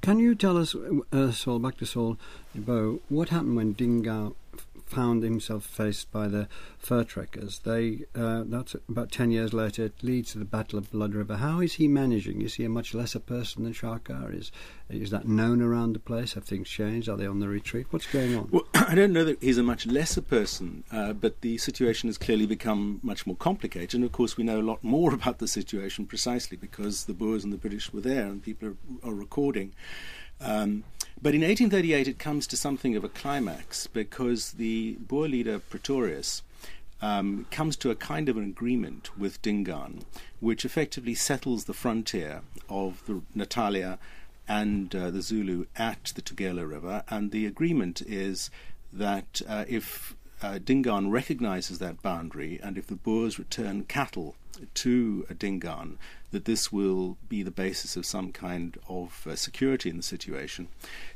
Can you tell us, Saul, back to Saul Bo, what happened when Dingaan found himself faced by the fur trekkers? That's about 10 years later. It leads to the Battle of Blood River. How is he managing? Is he a much lesser person than Shaka? Is that known around the place? Have things changed? Are they on the retreat? What's going on? Well, I don't know that he's a much lesser person, but the situation has clearly become much more complicated. And of course, we know a lot more about the situation precisely because the Boers and the British were there and people are recording. But in 1838 it comes to something of a climax because the Boer leader Pretorius comes to a kind of an agreement with Dingaan, which effectively settles the frontier of the Natalia and the Zulu at the Tugela River. And the agreement is that if Dingaan recognises that boundary and if the Boers return cattle to Dingaan, that this will be the basis of some kind of security in the situation.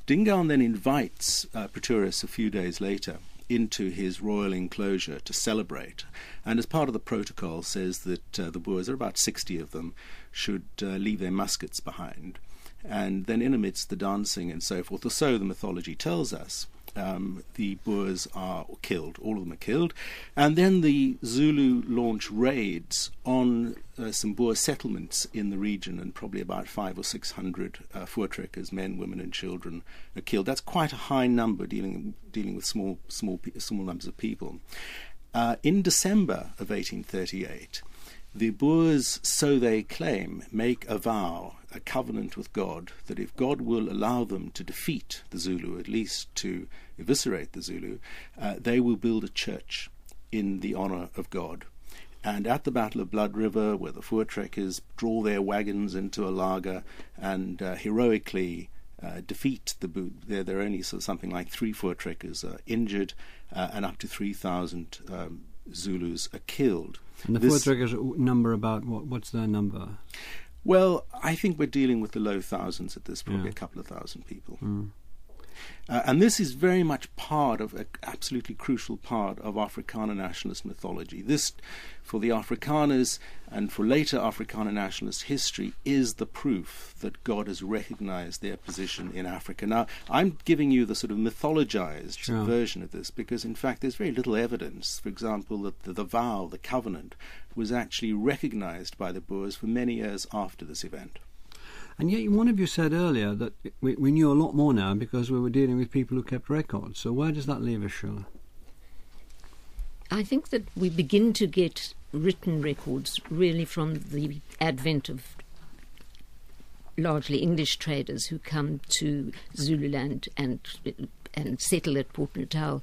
Dingaan then invites Pretorius a few days later into his royal enclosure to celebrate, and as part of the protocol says that the Boers, there are about 60 of them, should leave their muskets behind. And then in amidst the dancing and so forth, or so the mythology tells us, the Boers are killed, all of them are killed, and then the Zulu launch raids on some Boer settlements in the region, and probably about 500 or 600 voortrekkers, men, women and children, are killed. That's quite a high number dealing with small numbers of people. In December of 1838, the Boers, so they claim, make a vow, a covenant with God, that if God will allow them to defeat the Zulu, at least to eviscerate the Zulu, they will build a church in the honour of God. And at the Battle of Blood River, where the voortrekkers draw their wagons into a laager and heroically defeat the Boer, there are only something like 3 voortrekkers injured, and up to 3,000 Zulus are killed. And the voortrekkers number about, what's their number? Well, I think we're dealing with the low thousands at this, probably a couple of thousand people. And this is very much part of, an absolutely crucial part of Afrikaner nationalist mythology. This, for the Afrikaners and for later Afrikaner nationalist history, is the proof that God has recognized their position in Africa. Now, I'm giving you the sort of mythologized version of this because, in fact, there's very little evidence, for example, that the vow, the covenant, was actually recognized by the Boers for many years after this event. And yet one of you said earlier that we knew a lot more now because we were dealing with people who kept records. So where does that leave us, Sheila? I think that we begin to get written records really from the advent of largely English traders who come to Zululand and settle at Port Natal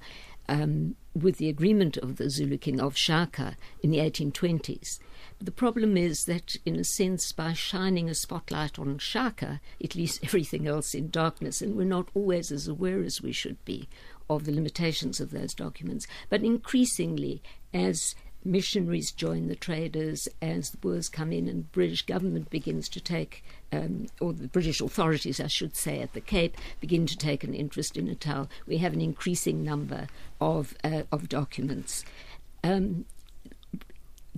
with the agreement of the Zulu king of Shaka in the 1820s. The problem is that, in a sense, by shining a spotlight on Shaka, it leaves everything else in darkness, and we're not always as aware as we should be of the limitations of those documents. But increasingly, as missionaries join the traders, as the Boers come in and British government begins to take, or the British authorities, I should say, at the Cape, begin to take an interest in Natal, we have an increasing number of documents.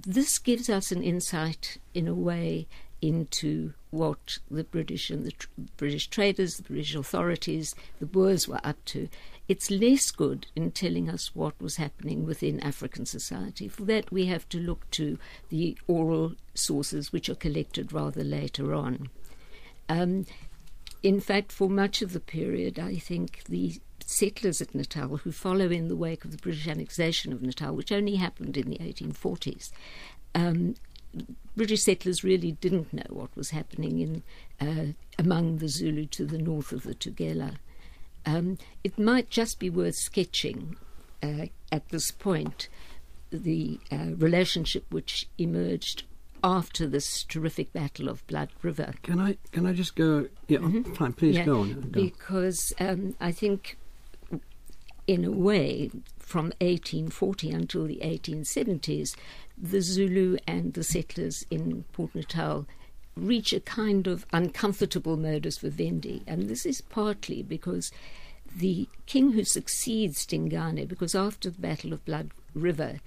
This gives us an insight, in a way, into what the British and the British traders, the British authorities, the Boers were up to. It's less good in telling us what was happening within African society. For that, we have to look to the oral sources, which are collected rather later on. In fact, for much of the period, I think the settlers at Natal, who follow in the wake of the British annexation of Natal, which only happened in the 1840s, British settlers really didn't know what was happening among the Zulu to the north of the Tugela. It might just be worth sketching at this point the relationship which emerged after this terrific Battle of Blood River. Can I just go? Yeah, fine. Please go on. Because I think, in a way, from 1840 until the 1870s, the Zulu and the settlers in Port Natal reach a kind of uncomfortable modus vivendi, and this is partly because the king who succeeds Dingane, because after the Battle of Blood River,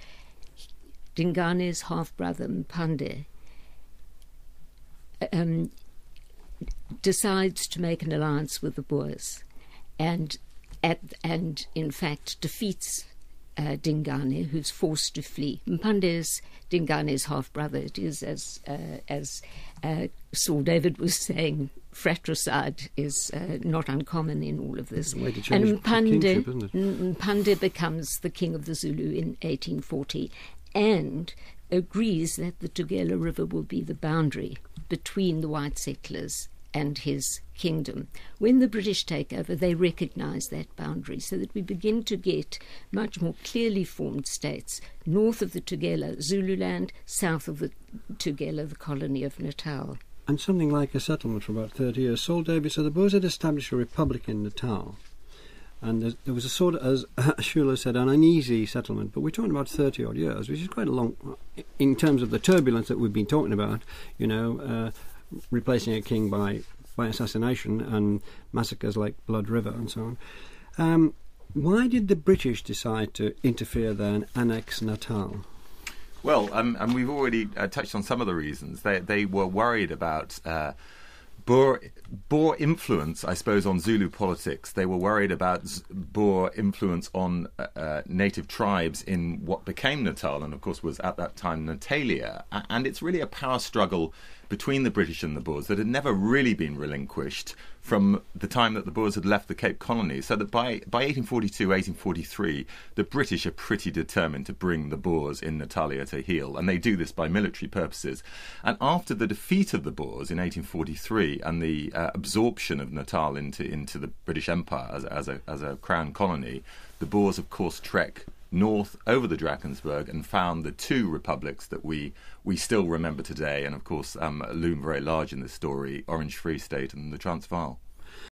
Dingane's half-brother Mpande decides to make an alliance with the Boers, and in fact defeats Dingane, who's forced to flee. Mpande is Dingane's half-brother. It is, as Saul David was saying, fratricide is not uncommon in all of this. And Mpande becomes the king of the Zulu in 1840 and agrees that the Tugela River will be the boundary between the white settlers and his kingdom. When the British take over, they recognise that boundary, so that we begin to get much more clearly formed states north of the Tugela, Zululand, south of the Tugela, the colony of Natal. And something like a settlement for about 30 years. Saul Davis, so the Boers had established a republic in Natal, and there was a sort of, as Schuler said, an uneasy settlement, but we're talking about 30-odd years, which is quite a long, in terms of the turbulence that we've been talking about, replacing a king by assassination and massacres like Blood River and so on. Why did the British decide to interfere there and annex Natal? Well, and we've already touched on some of the reasons. They were worried about Boer influence, I suppose, on Zulu politics. They were worried about Boer influence on native tribes in what became Natal, and of course was at that time Natalia. And it's really a power struggle between the British and the Boers that had never really been relinquished from the time that the Boers had left the Cape Colony. So that by 1842, 1843, the British are pretty determined to bring the Boers in Natalia to heel, and they do this by military purposes. And after the defeat of the Boers in 1843 and the absorption of Natal into the British Empire as a crown colony, the Boers, of course, trek north over the Drakensberg and found the two republics that we still remember today, and of course loom very large in this story: Orange Free State and the Transvaal.